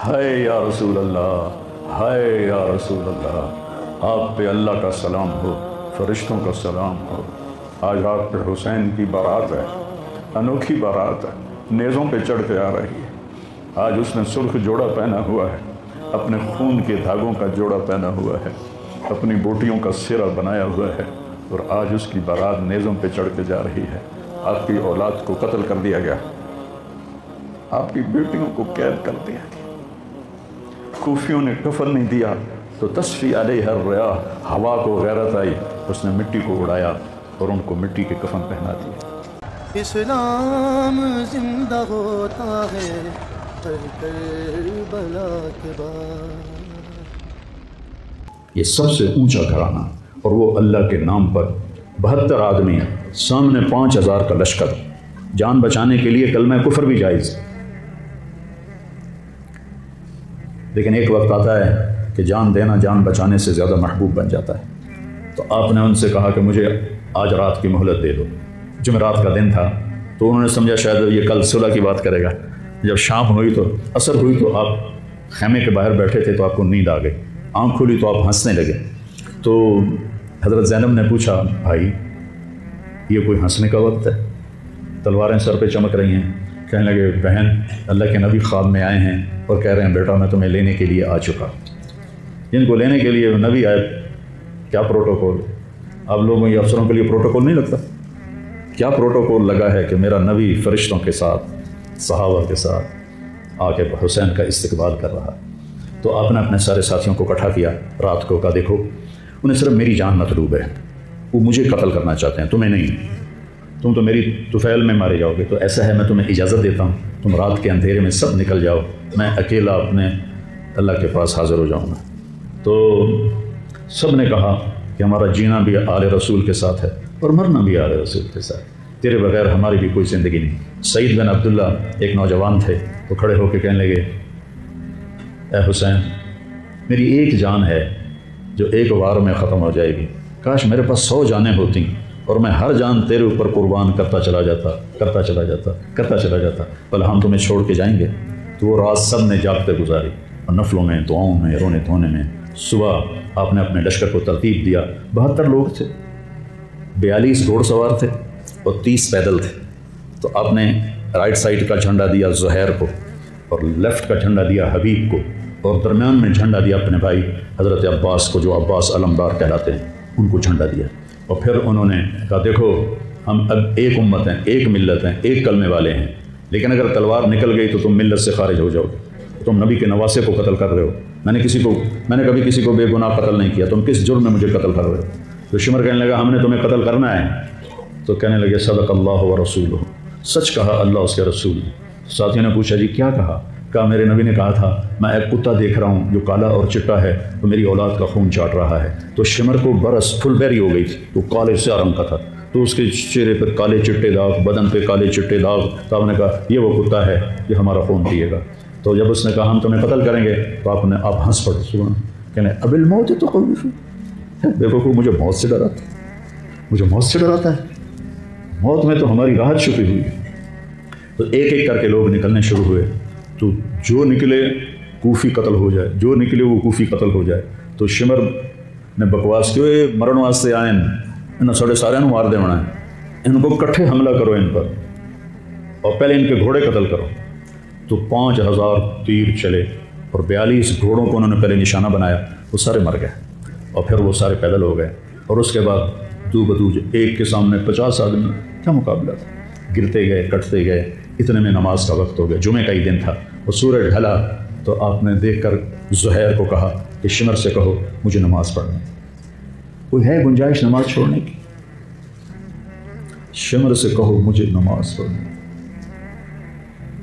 ہائے یا رسول اللہ، ہائے یا رسول اللہ، آپ پہ اللہ کا سلام ہو، فرشتوں کا سلام ہو۔ آج آپ پہ حسین کی بارات ہے، انوکھی بارات ہے، نیزوں پہ چڑھ کے آ رہی ہے۔ آج اس نے سرخ جوڑا پہنا ہوا ہے، اپنے خون کے دھاگوں کا جوڑا پہنا ہوا ہے، اپنی بوٹیوں کا سرا بنایا ہوا ہے، اور آج اس کی بارات نیزوں پہ چڑھ کے جا رہی ہے۔ آپ کی اولاد کو قتل کر دیا گیا، آپ کی بیٹیوں کو قید کر دیا گیا، کوفیوں نے کفن نہیں دیا تو تصفی علیہ الریاح، ہوا کو غیرت آئی، اس نے مٹی کو اڑایا اور ان کو مٹی کے کفن پہنا دیا۔ اسلام زندہ ہوتا ہے ہر کربلا کے بعد۔ یہ سب سے اونچا گھرانہ، اور وہ اللہ کے نام پر 72 آدمی، سامنے 5000 کا لشکر، جان بچانے کے لیے کلمہ کفر بھی جائز۔ لیکن ایک وقت آتا ہے کہ جان دینا جان بچانے سے زیادہ محبوب بن جاتا ہے۔ تو آپ نے ان سے کہا کہ مجھے آج رات کی مہلت دے دو۔ جمعرات کا دن تھا تو انہوں نے سمجھا شاید یہ کل صلح کی بات کرے گا۔ جب شام ہوئی تو عصر ہوئی تو آپ خیمے کے باہر بیٹھے تھے تو آپ کو نیند آ گئی، آنکھ کھلی تو آپ ہنسنے لگے۔ تو حضرت زینب نے پوچھا، بھائی یہ کوئی ہنسنے کا وقت ہے؟ تلواریں سر پہ چمک رہی ہیں۔ کہنے لگے، بہن اللہ کے نبی خواب میں آئے ہیں اور کہہ رہے ہیں بیٹا میں تمہیں لینے کے لیے آ چکا۔ جن کو لینے کے لیے نبی آئے، کیا پروٹوکول؟ آپ لوگوں یہ افسروں کے لیے پروٹوکول نہیں لگتا؟ کیا پروٹوکول لگا ہے کہ میرا نبی فرشتوں کے ساتھ، صحابہ کے ساتھ آ کے حسین کا استقبال کر رہا۔ تو آپ نے اپنے سارے ساتھیوں کو اکٹھا کیا رات کو، کہا دیکھو انہیں صرف میری جان مطلوب ہے، وہ مجھے قتل کرنا چاہتے ہیں، تمہیں نہیں۔ تم تو میری طفیل میں مارے جاؤ گے، تو ایسا ہے میں تمہیں اجازت دیتا ہوں تم رات کے اندھیرے میں سب نکل جاؤ، میں اکیلا اپنے اللہ کے پاس حاضر ہو جاؤں گا۔ تو سب نے کہا کہ ہمارا جینا بھی آل رسول کے ساتھ ہے اور مرنا بھی آل رسول کے ساتھ، تیرے بغیر ہماری بھی کوئی زندگی نہیں۔ سعید بن عبداللہ ایک نوجوان تھے، وہ کھڑے ہو کے کہنے لگے، اے حسین میری ایک جان ہے جو ایک وار میں ختم ہو جائے گی، کاش میرے پاس 100 جانیں ہوتی اور میں ہر جان تیرے اوپر قربان کرتا چلا جاتا، بھلا ہم تمہیں چھوڑ کے جائیں گے؟ تو وہ رات سب نے جاگتے گزاری، اور نفلوں میں، دعاؤں میں، رونے دھونے میں۔ صبح آپ نے اپنے لشکر کو ترتیب دیا، 72 لوگ تھے، 42 گھوڑ سوار تھے اور 30 پیدل تھے۔ تو آپ نے رائٹ سائڈ کا جھنڈا دیا زہیر کو، اور لیفٹ کا جھنڈا دیا حبیب کو، اور درمیان میں جھنڈا دیا اپنے بھائی حضرت عباس کو، جو عباس علمدار کہلاتے ہیں، ان کو جھنڈا دیا۔ اور پھر انہوں نے کہا دیکھو ہم اب ایک امت ہیں، ایک ملت ہیں، ایک کلمے والے ہیں، لیکن اگر تلوار نکل گئی تو تم ملت سے خارج ہو جاؤ گے، تم نبی کے نواسے کو قتل کر رہے ہو، میں نے کبھی کسی کو بے گناہ قتل نہیں کیا، تم کس جرم میں مجھے قتل کر رہے ہو؟ تو شمر کہنے لگا ہم نے تمہیں قتل کرنا ہے۔ تو کہنے لگے صدق اللہ و رسولہ، سچ کہا اللہ اس کے رسول نے۔ ساتھیوں نے پوچھا جی کیا کہا؟ کہا میرے نبی نے کہا تھا میں ایک کتا دیکھ رہا ہوں جو کالا اور چٹا ہے تو میری اولاد کا خون چاٹ رہا ہے۔ تو شمر کو برس فل بیری ہو گئی تھی، تو کالے سیاہ رنگ کا تھا، تو اس کے چہرے پر کالے چٹے داغ، بدن پہ کالے چٹے داغ۔ تو آپ نے کہا یہ وہ کتا ہے جو ہمارا خون پیے گا۔ تو جب اس نے کہا ہم تمہیں قتل کریں گے تو آپ ہنس پڑے، سنا کہنے اب الموت تو دیکھو مجھے موت سے ڈراتا ہے، موت میں تو ہماری راحت چھپی ہوئی ہے۔ تو ایک ایک کر کے لوگ نکلنے شروع ہوئے، تو جو نکلے کوفی قتل ہو جائے، جو نکلے وہ کوفی قتل ہو جائے۔ تو شمر نے بکواس کی مرن واسطے آئے ان ساڑھے سارے مار دے ہونا ہے، ان کو کٹھے حملہ کرو ان پر، اور پہلے ان کے گھوڑے قتل کرو۔ تو 5000 تیر چلے اور 42 گھوڑوں کو انہوں نے پہلے نشانہ بنایا، وہ سارے مر گئے، اور پھر وہ سارے پیدل ہو گئے۔ اور اس کے بعد دو بدو ایک کے سامنے 50 آدمی، کیا مقابلہ تھا، گرتے گئے، کٹتے گئے۔ اتنے میں نماز کا وقت ہو گیا، جمعے کا ہی دن تھا، اور سورج ڈھلا۔ تو آپ نے دیکھ کر زہیر کو کہا کہ شمر سے کہو مجھے نماز پڑھنا۔ کوئی ہے گنجائش نماز چھوڑنے کی؟ شمر سے کہو مجھے نماز پڑھنا۔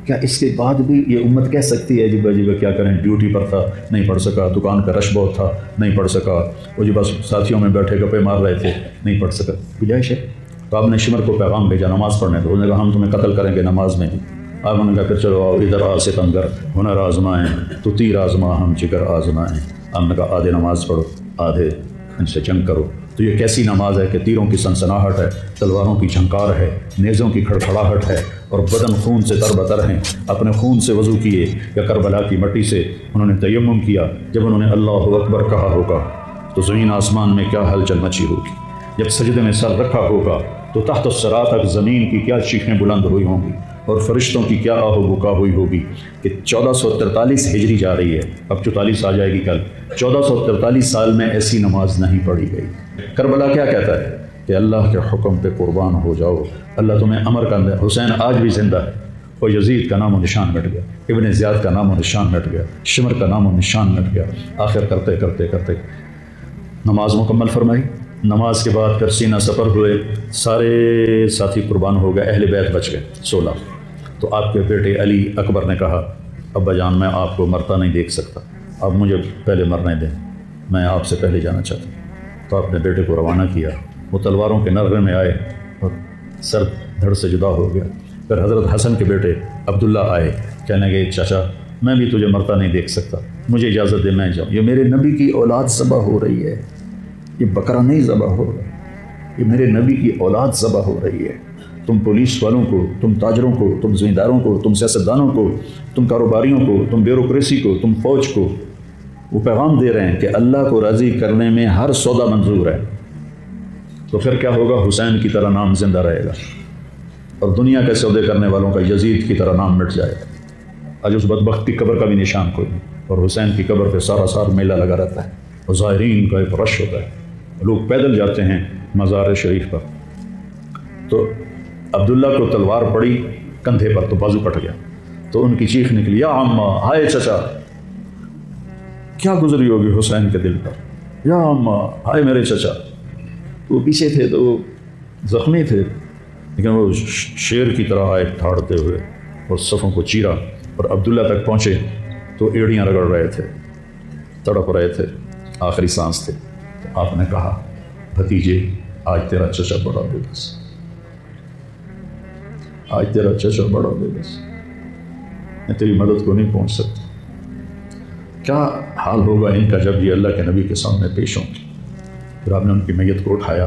کیا اس کے بعد بھی یہ امت کہہ سکتی ہے جی بھائی کیا کریں، ڈیوٹی پر تھا نہیں پڑھ سکا، دکان کا رش بہت تھا نہیں پڑھ سکا، وہ جی بس ساتھیوں میں بیٹھے گپے مار رہے تھے نہیں پڑھ سکا، گنجائش ہے؟ تو آپ نے شمر کو پیغام بھیجا نماز پڑھنے تو انہوں نے کہا ہم تمہیں قتل کریں گے نماز میں ہی۔ آپ نے کہا پھر چلو آؤ ادھر آ ستمگر، ہنر آزمائیں تو تیر آزما ہم جگر آزمائیں۔ آپ نے کہا آدھے نماز پڑھو، آدھے ان سے جنگ کرو۔ تو تو یہ کیسی نماز ہے کہ تیروں کی سنسناہٹ ہے، تلواروں کی جھنکار ہے، نیزوں کی کھڑکھڑاہٹ ہے، اور بدن خون سے تر بتر ہیں۔ اپنے خون سے وضو کیے یا کربلا کی مٹی سے انہوں نے تیمم کیا۔ جب انہوں نے اللہ اکبر کہا ہوگا تو زمین آسمان میں کیا ہلچل مچی ہوگی، جب سجدے میں سر رکھا ہوگا تو تحت الثری تک زمین کی کیا چیخیں بلند ہوئی ہوں گی، اور فرشتوں کی کیا آہ و بکا ہوئی ہوگی کہ 1443 ہجری جا رہی ہے، اب 44 آ جائے گی کل۔ 1443 سال میں ایسی نماز نہیں پڑھی گئی۔ کربلا کیا کہتا ہے کہ اللہ کے حکم پہ قربان ہو جاؤ، اللہ تمہیں امر کر دے۔ حسین آج بھی زندہ ہے، اور یزید کا نام و نشان مٹ گیا، ابن زیاد کا نام و نشان مٹ گیا، شمر کا نام و نشان مٹ گیا۔ آخر کرتے کرتے کرتے نماز مکمل فرمائی۔ نماز کے بعد پھر سینہ سفر ہوئے، سارے ساتھی قربان ہو گئے، اہل بیت بچ گئے 16۔ تو آپ کے بیٹے علی اکبر نے کہا ابا جان میں آپ کو مرتا نہیں دیکھ سکتا، آپ مجھے پہلے مرنے دیں، میں آپ سے پہلے جانا چاہتا ہوں۔ تو آپ نے بیٹے کو روانہ کیا، وہ تلواروں کے نغمے میں آئے اور سر دھڑ سے جدا ہو گیا۔ پھر حضرت حسن کے بیٹے عبداللہ آئے، کہنے لگے چچا میں بھی تجھے مرتا نہیں دیکھ سکتا، مجھے اجازت دے میں جاؤں، یہ میرے نبی کی اولاد ذبح ہو رہی ہے، یہ بکرا نہیں ذبح ہو رہا، یہ میرے نبی کی اولاد ذبح ہو رہی ہے۔ تم پولیس والوں کو، تم تاجروں کو، تم زمینداروں کو، تم سیاستدانوں کو، تم کاروباریوں کو، تم بیوروکریسی کو، تم فوج کو وہ پیغام دے رہے ہیں کہ اللہ کو راضی کرنے میں ہر سودا منظور ہے، تو پھر کیا ہوگا؟ حسین کی طرح نام زندہ رہے گا، اور دنیا کے سودے کرنے والوں کا یزید کی طرح نام مٹ جائے گا۔ آج اس بدبخت کی قبر کا بھی نشان کوئی نہیں، اور حسین کی قبر پہ سارا سال میلہ لگا رہتا ہے، اور زائرین کا ایک رش ہوتا ہے، لوگ پیدل جاتے ہیں مزار شریف پر۔ تو عبداللہ کو تلوار پڑی کندھے پر تو بازو کٹ گیا، تو ان کی چیخ نکلی یا عمہ، ہائے چچا، کیا گزری ہوگی حسین کے دل پر، یا عمہ، ہائے میرے چچا۔ وہ پیچھے تھے تو وہ زخمی تھے، لیکن وہ شیر کی طرح آئے ٹھاڑتے ہوئے اور صفوں کو چیرا، اور عبداللہ تک پہنچے تو ایڑیاں رگڑ رہے تھے، تڑپ رہے تھے، آخری سانس تھے۔ تو آپ نے کہا بھتیجے آج تیرا چچا بڑا بے بس، آج تیرا چچا بڑا بے بس، میں تیری مدد کو نہیں پہنچ سکتا۔ کیا حال ہوگا ان کا جب یہ اللہ کے نبی کے سامنے پیش ہوں گے۔ پھر آپ نے ان کی میت کو اٹھایا،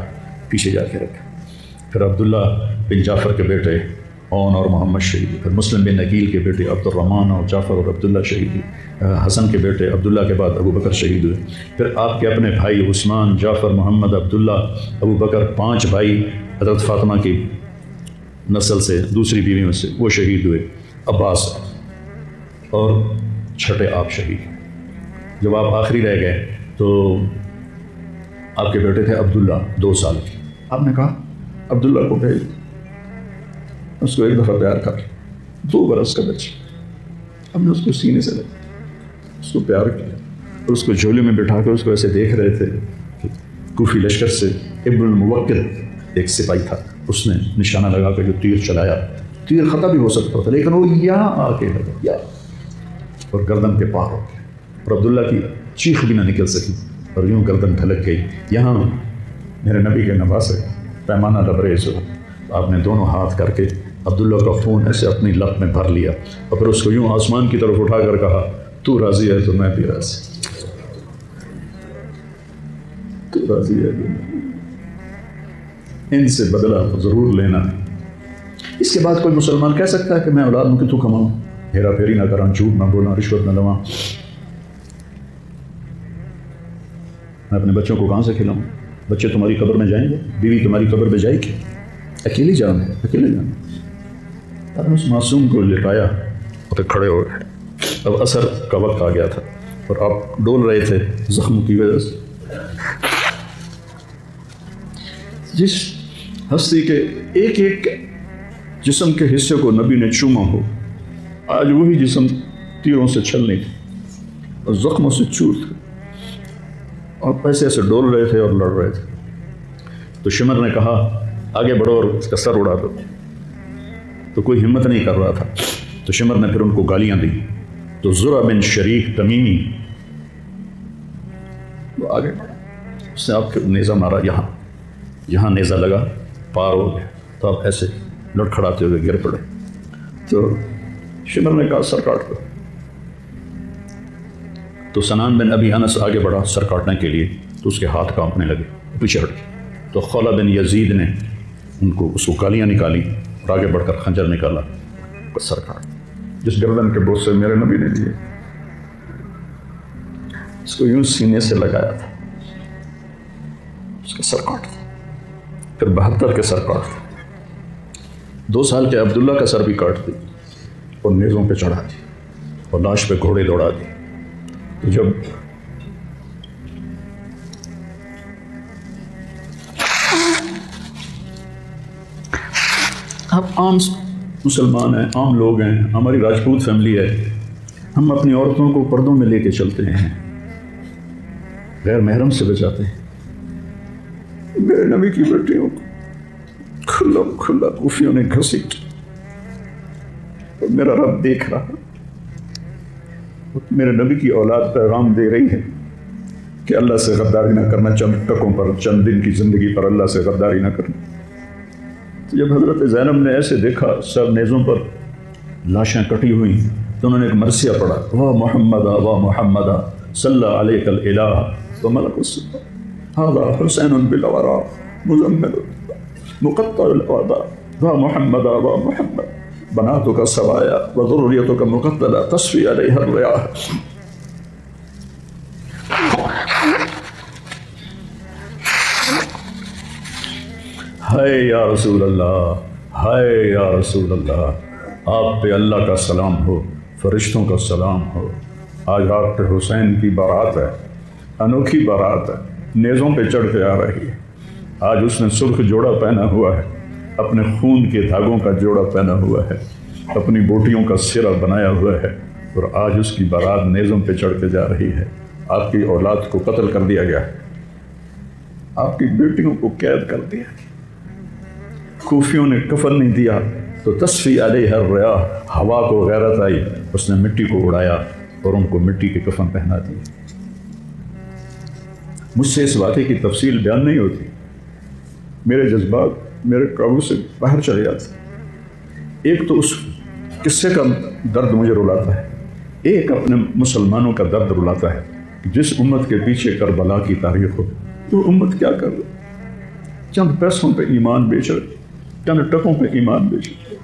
پیچھے جا کے رکھا۔ پھر عبداللہ بن جعفر کے بیٹے اون اور محمد شہید، پھر مسلم بن عقیل کے بیٹے عبد الرحمن اور جعفر اور عبداللہ شہید، حسن کے بیٹے عبداللہ کے بعد ابو بکر شہید ہوئے۔ پھر آپ کے اپنے بھائی عثمان، جعفر، محمد، عبداللہ، ابو بکر، 5 بھائی حضرت فاطمہ کی نسل سے، دوسری بیوی میں سے، وہ شہید ہوئے، عباس، اور چھٹے آپ شہید۔ جب آپ آخری رہ گئے تو آپ کے بیٹے تھے عبداللہ 2 سال کے، آپ نے کہا عبداللہ کو بھیج، اس کو ایک دفعہ پیار کر، 2 برس کا بچہ، ہم نے اس کو سینے سے لگا، اس کو پیار کیا، اور اس کو جھولے میں بٹھا کے اس کو ایسے دیکھ رہے تھے کہ کوفی لشکر سے ابن الموکل ایک سپاہی تھا، اس نے نشانہ لگا کے جو تیر چلایا، تیر خطا بھی ہو سکتا تھا، لیکن وہ یہاں آ کے لگا، اور گردن کے پار ہو گیا، اور عبداللہ کی چیخ بھی نہ نکل سکی، اور یوں گردن ڈھلک گئی۔ یہاں میرے نبی کے نواسے پیمانہ لبریز ہوا، آپ نے دونوں ہاتھ کر کے عبداللہ کا خون ایسے اپنی لپ میں بھر لیا، اور پھر اس کو یوں آسمان کی طرف اٹھا کر کہا تو راضی ہے تو میں بھی راضی، تو راضی ہے تو میں، ان سے بدلہ تو ضرور لینا ہے۔ اس کے بعد کوئی مسلمان کہہ سکتا ہے کہ میں اولاد ہوں کہ تو کماؤں، ہیرا پھیری نہ کراں، جھوٹ نہ بولاں، رشوت نہ لواں، میں اپنے بچوں کو کہاں سے کھلاؤں؟ بچے تمہاری قبر میں جائیں گے، بیوی تمہاری قبر میں جائے گی، اکیلی جان ہے، اکیلے جان ہے۔ اور اس معصوم کو لٹایا اور کھڑے ہو گئے۔ اب عصر کا وقت آ گیا تھا اور آپ ڈول رہے تھے زخم کی وجہ سے۔ جس ہستی کے ایک ایک جسم کے حصے کو نبی نے چوما ہو، آج وہی جسم تیروں سے چھلنی تھی اور زخموں سے چور تھے، اور ایسے ایسے ڈول رہے تھے اور لڑ رہے تھے۔ تو شمر نے کہا آگے بڑھو اور اس کا سر اڑا دو، تو کوئی ہمت نہیں کر رہا تھا، تو شمر نے پھر ان کو گالیاں دی۔ تو زرع بن شریک تمیمی وہ آگے بڑھا، اس نے آپ کے نیزہ مارا، یہاں نیزہ لگا، پار ہو گیا، تو آپ ایسے لڑکھڑاتے ہوئے گر پڑے۔ تو شمر نے کہا سر کاٹ دو، تو سنان بن ابی انس آگے بڑھا سر کاٹنے کے لیے، تو اس کے ہاتھ کانپنے لگے، پیچھے ہٹ گئے۔ تو خولہ بن یزید نے ان کو اس کو کالیاں نکالی اور آگے بڑھ کر خنجر نکالا، سر کاٹ، جس گردن کے بوسے میرے نبی نے لیے، اس کو یوں سینے سے لگایا تھا، اس کا سر کاٹ تھا، پھر 72 کے سر کاٹ تھا، 2 سال کے عبداللہ کا سر بھی کاٹ دی اور نیزوں پہ چڑھا دی اور لاش پہ گھوڑے دوڑا دی۔ تو جب ہم عام مسلمان ہیں، عام لوگ ہیں، ہماری راجپوت فیملی ہے، ہم اپنی عورتوں کو پردوں میں لے کے چلتے ہیں، غیر محرم سے بچاتے ہیں۔ میرے نبی کی بیٹیوں کو کھلا کھلا کوفیوں نے گھسیٹ، اور میرا رب دیکھ رہا، میرے نبی کی اولاد پیغام دے رہی ہے کہ اللہ سے غداری نہ کرنا، چند ٹکوں پر، چند دن کی زندگی پر اللہ سے غداری نہ کرنا۔ تو جب حضرت زینب نے ایسے دیکھا سب نیزوں پر لاشیں کٹی ہوئی، تو انہوں نے ایک مرثیہ پڑھا، واہ محمدہ واہ محمدہ صلی علیک الالہ وملک السماء ھذا حسین بالورا مزمل مقطع الاعداء واہ محمدہ واہ محمد بناتک سوایا وذریتک مقتلہ تصفی علیہ الریاح۔ ہائے یا رسول اللہ، ہائے یا رسول اللہ، آپ پہ اللہ کا سلام ہو، فرشتوں کا سلام ہو۔ آج آپ پہ حسین کی بارات ہے، انوکھی بارات ہے، نیزوں پہ چڑھ کے آ رہی ہے۔ آج اس نے سرخ جوڑا پہنا ہوا ہے، اپنے خون کے دھاگوں کا جوڑا پہنا ہوا ہے، اپنی بوٹیوں کا سرہ بنایا ہوا ہے، اور آج اس کی بارات نیزوں پہ چڑھ کے جا رہی ہے۔ آپ کی اولاد کو قتل کر دیا گیا ہے، آپ کی بیٹیوں کو قید کر دیا، کوفیوں نے کفن نہیں دیا تو تصفی علیہ الریاح، ہوا کو غیرت آئی، اس نے مٹی کو اڑایا اور ان کو مٹی کے کفن پہنا دیے۔ مجھ سے اس واقعے کی تفصیل بیان نہیں ہوتی، میرے جذبات میرے قابو سے باہر چلے جاتے۔ ایک تو اس قصے کا درد مجھے رلاتا ہے، ایک اپنے مسلمانوں کا درد رلاتا ہے، جس امت کے پیچھے کربلا کی تاریخ ہو، تو امت کیا کر رہی؟ چند پیسوں پہ ایمان بیچ رہے، چند ٹکوں پہ ایمان بیچ رہے۔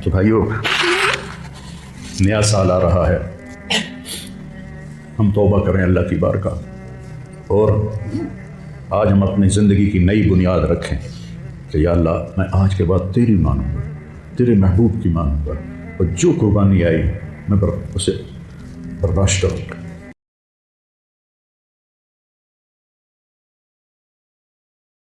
تو بھائیو، نیا سال آ رہا ہے، ہم توبہ کریں اللہ کی بارگاہ، اور آج ہم اپنی زندگی کی نئی بنیاد رکھیں کہ یا اللہ میں آج کے بعد تیری مانوں گا، تیرے محبوب کی مانوں گا، اور جو قربانی آئی میں اسے برداشت کروں گا۔